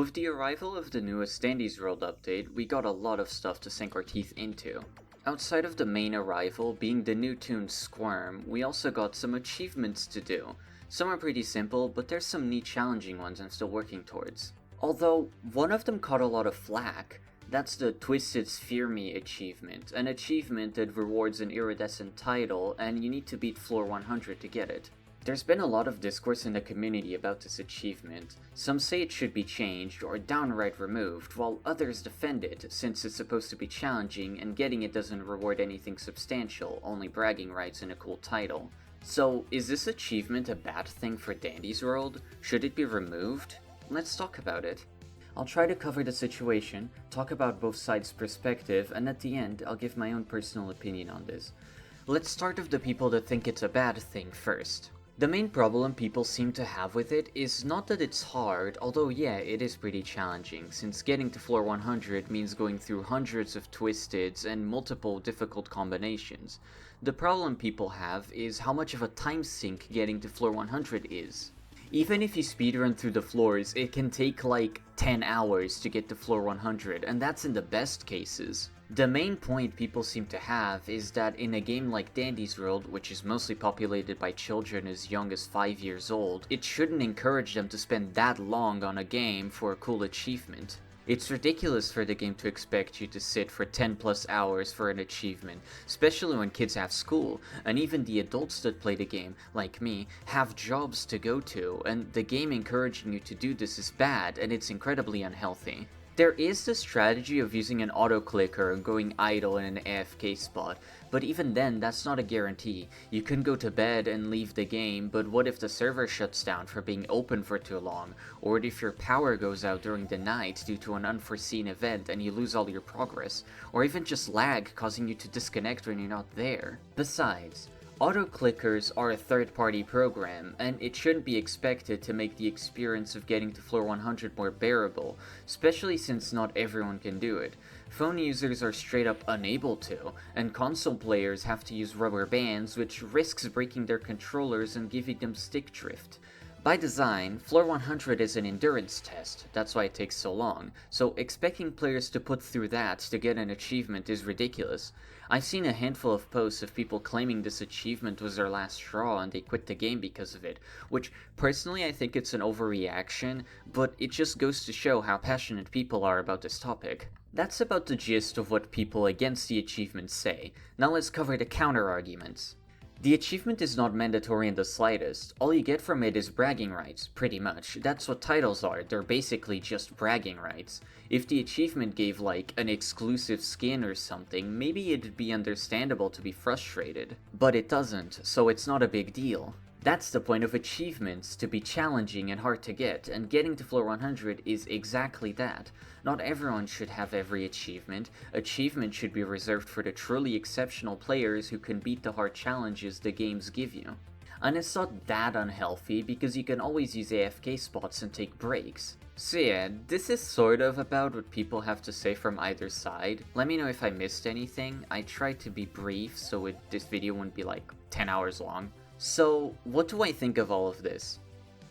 With the arrival of the newest Dandy's World update, we got a lot of stuff to sink our teeth into. Outside of the main arrival being the new tune Squirm, we also got some achievements to do. Some are pretty simple, but there's some neat challenging ones I'm still working towards. Although, one of them caught a lot of flack. That's the Twisted Sphere Me achievement, an achievement that rewards an iridescent title, and you need to beat floor 100 to get it. There's been a lot of discourse in the community about this achievement. Some say it should be changed or downright removed, while others defend it, since it's supposed to be challenging and getting it doesn't reward anything substantial, only bragging rights and a cool title. So, is this achievement a bad thing for Dandy's World? Should it be removed? Let's talk about it. I'll try to cover the situation, talk about both sides' perspective, and at the end, I'll give my own personal opinion on this. Let's start with the people that think it's a bad thing first. The main problem people seem to have with it is not that it's hard, although yeah, it is pretty challenging, since getting to floor 100 means going through hundreds of twisteds and multiple difficult combinations. The problem people have is how much of a time sink getting to floor 100 is. Even if you speedrun through the floors, it can take like 10 hours to get to floor 100, and that's in the best cases. The main point people seem to have is that in a game like Dandy's World, which is mostly populated by children as young as 5 years old, it shouldn't encourage them to spend that long on a game for a cool achievement. It's ridiculous for the game to expect you to sit for 10 plus hours for an achievement, especially when kids have school, and even the adults that play the game, like me, have jobs to go to, and the game encouraging you to do this is bad, and it's incredibly unhealthy. There is the strategy of using an auto-clicker and going idle in an AFK spot, but even then that's not a guarantee. You can go to bed and leave the game, but what if the server shuts down for being open for too long? Or what if your power goes out during the night due to an unforeseen event and you lose all your progress? Or even just lag causing you to disconnect when you're not there? Besides, auto-clickers are a third-party program, and it shouldn't be expected to make the experience of getting to floor 100 more bearable, especially since not everyone can do it. Phone users are straight up unable to, and console players have to use rubber bands, which risks breaking their controllers and giving them stick drift. By design, floor 100 is an endurance test, that's why it takes so long, so expecting players to put through that to get an achievement is ridiculous. I've seen a handful of posts of people claiming this achievement was their last straw and they quit the game because of it, which personally I think it's an overreaction, but it just goes to show how passionate people are about this topic. That's about the gist of what people against the achievement say. Now let's cover the counter-arguments. The achievement is not mandatory in the slightest. All you get from it is bragging rights, pretty much. That's what titles are, they're basically just bragging rights. If the achievement gave like an exclusive skin or something, maybe it'd be understandable to be frustrated. But it doesn't, so it's not a big deal. That's the point of achievements, to be challenging and hard to get, and getting to floor 100 is exactly that. Not everyone should have every achievement. Achievements should be reserved for the truly exceptional players who can beat the hard challenges the games give you. And it's not that unhealthy because you can always use AFK spots and take breaks. So yeah, this is sort of about what people have to say from either side. Let me know if I missed anything. I tried to be brief so this video wouldn't be like 10 hours long. So, what do I think of all of this?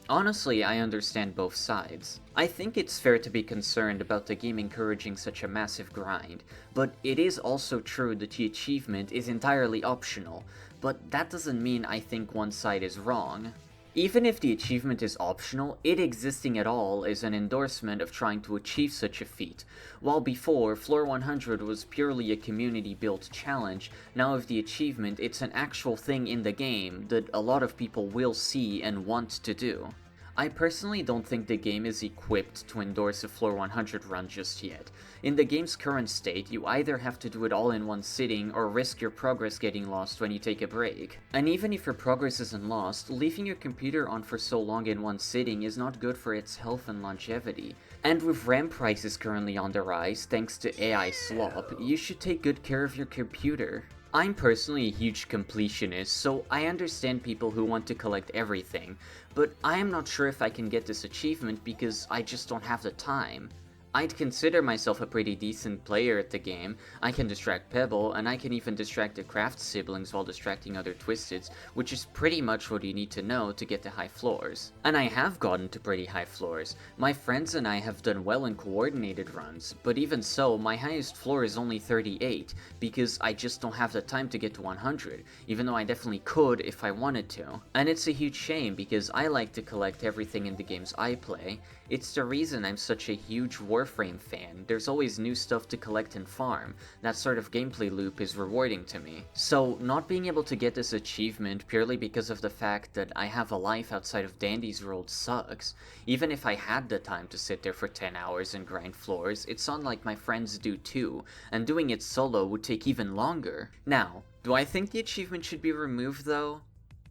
Honestly, I understand both sides. I think it's fair to be concerned about the game encouraging such a massive grind, but it is also true that the achievement is entirely optional, but that doesn't mean I think one side is wrong. Even if the achievement is optional, it existing at all is an endorsement of trying to achieve such a feat. While before, Floor 100 was purely a community-built challenge, now with the achievement it's an actual thing in the game that a lot of people will see and want to do. I personally don't think the game is equipped to endorse a Floor 100 run just yet. In the game's current state, you either have to do it all in one sitting or risk your progress getting lost when you take a break. And even if your progress isn't lost, leaving your computer on for so long in one sitting is not good for its health and longevity. And with RAM prices currently on the rise thanks to AI slop, you should take good care of your computer. I'm personally a huge completionist, so I understand people who want to collect everything, but I am not sure if I can get this achievement because I just don't have the time. I'd consider myself a pretty decent player at the game. I can distract Pebble, and I can even distract the Craft siblings while distracting other Twisteds, which is pretty much what you need to know to get to high floors. And I have gotten to pretty high floors. My friends and I have done well in coordinated runs, but even so, my highest floor is only 38, because I just don't have the time to get to 100, even though I definitely could if I wanted to. And it's a huge shame, because I like to collect everything in the games I play. It's the reason I'm such a huge Warframe fan. There's always new stuff to collect and farm. That sort of gameplay loop is rewarding to me. So, not being able to get this achievement purely because of the fact that I have a life outside of Dandy's World sucks. Even if I had the time to sit there for 10 hours and grind floors, it's not like my friends do too, and doing it solo would take even longer. Now, do I think the achievement should be removed though?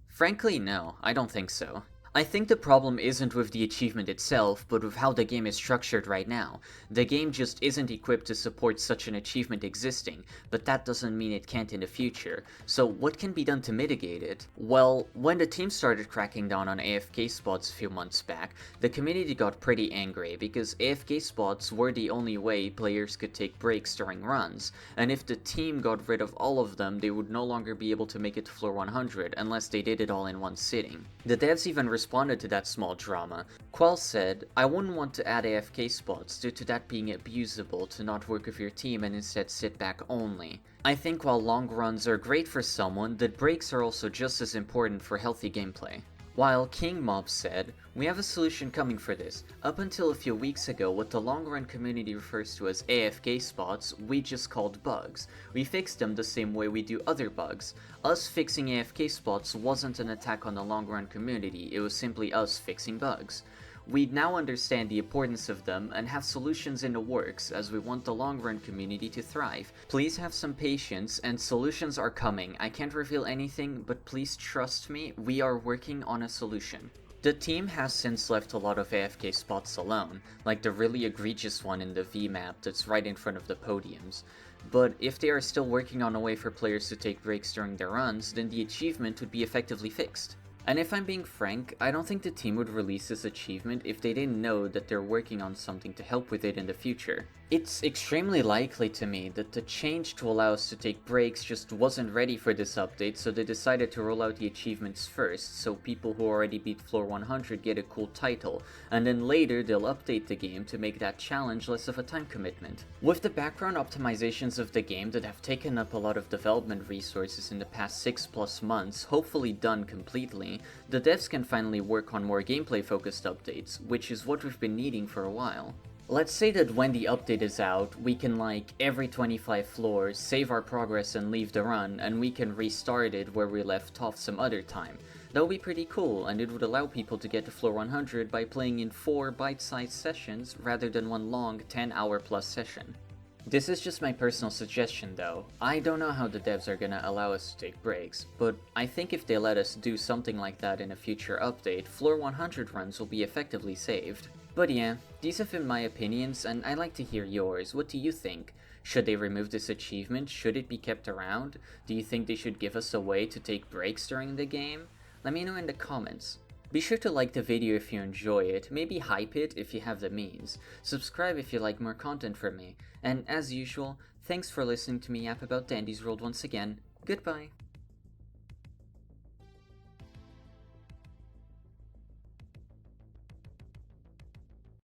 Frankly, no, I don't think so. I think the problem isn't with the achievement itself, but with how the game is structured right now. The game just isn't equipped to support such an achievement existing, but that doesn't mean it can't in the future. So what can be done to mitigate it? Well, when the team started cracking down on AFK spots a few months back, the community got pretty angry because AFK spots were the only way players could take breaks during runs, and if the team got rid of all of them, they would no longer be able to make it to floor 100 unless they did it all in one sitting. The devs even responded to that small drama. Quell said, "I wouldn't want to add AFK spots due to that being abusable to not work with your team and instead sit back only. I think while long runs are great for someone, that breaks are also just as important for healthy gameplay." While King Mob said, "We have a solution coming for this. Up until a few weeks ago, what the long run community refers to as AFK spots, we just called bugs. We fixed them the same way we do other bugs. Us fixing AFK spots wasn't an attack on the long run community, it was simply us fixing bugs. We now understand the importance of them and have solutions in the works as we want the long run community to thrive. Please have some patience and solutions are coming. I can't reveal anything, but please trust me, we are working on a solution." The team has since left a lot of AFK spots alone, like the really egregious one in the V map that's right in front of the podiums. But if they are still working on a way for players to take breaks during their runs, then the achievement would be effectively fixed. And if I'm being frank, I don't think the team would release this achievement if they didn't know that they're working on something to help with it in the future. It's extremely likely to me that the change to allow us to take breaks just wasn't ready for this update, so they decided to roll out the achievements first, so people who already beat floor 100 get a cool title, and then later they'll update the game to make that challenge less of a time commitment. With the background optimizations of the game that have taken up a lot of development resources in the past 6+ months, hopefully done completely, the devs can finally work on more gameplay focused updates, which is what we've been needing for a while. Let's say that when the update is out, we can every 25 floors, save our progress and leave the run, and we can restart it where we left off some other time. That would be pretty cool, and it would allow people to get to floor 100 by playing in 4 bite-sized sessions rather than one long 10-hour+ session. This is just my personal suggestion though. I don't know how the devs are gonna allow us to take breaks, but I think if they let us do something like that in a future update, floor 100 runs will be effectively saved. But yeah, these have been my opinions, and I'd like to hear yours. What do you think? Should they remove this achievement? Should it be kept around? Do you think they should give us a way to take breaks during the game? Let me know in the comments. Be sure to like the video if you enjoy it, maybe hype it if you have the means, subscribe if you like more content from me, and as usual, thanks for listening to me yap about Dandy's World once again. Goodbye!